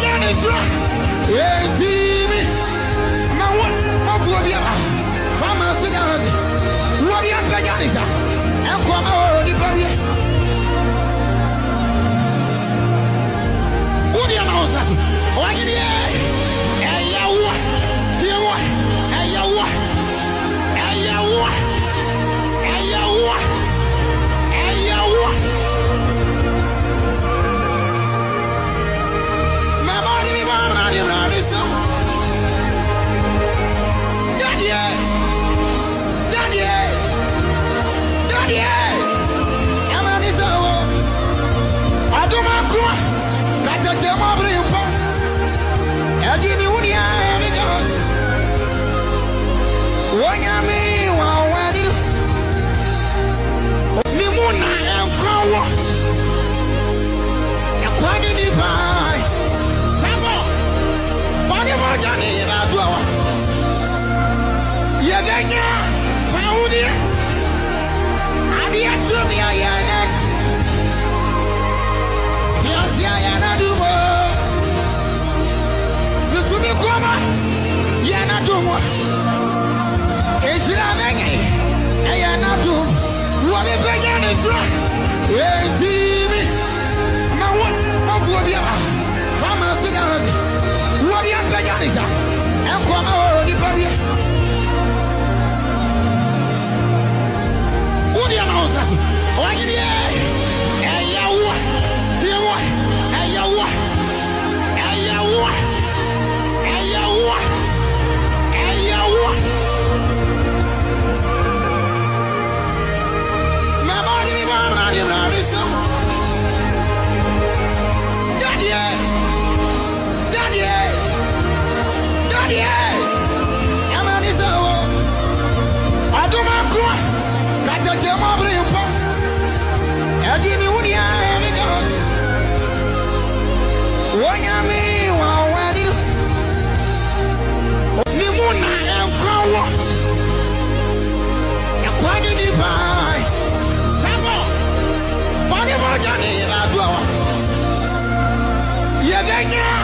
Peganisra. Yeah, TV. Now what? What will be about? Farmers, what are you Peganisra? And come on, the baby. What do you know? What do you know? Hey, you what? See what? Hey, you what? Hey, you what? Hey, you what? Hey, you what? My body, Daddy, Daddy, Daddy, I'm on this hour. I do my cross. That's a gem of the pump. I'll give you what you have. What you mean, what you me moon, I'm cold. I'm quite in the pie. Sabo, what about Johnny about 2 hours? Yaganya, found it. I did to me, I am. Yes, I am. Do more. Look to me, come on. Yana do more. It's not many. I am not do. What if I can is right? Hey, TV. My what will be about? Farmers, what you have is that? And come on, the baby. What did you hey, you what? See what? Hey, you what? Hey, you what? Hey, you what? Hey, you what? My body, Daddy, Daddy, Daddy, I'm on this hour. I do my cross. That's a gem of the pump. I'll give you what you have. What you mean, what you me moon, I'm cold. I'm quite in the pie. Sabo, what about Johnny about 2 hours? Yaganya.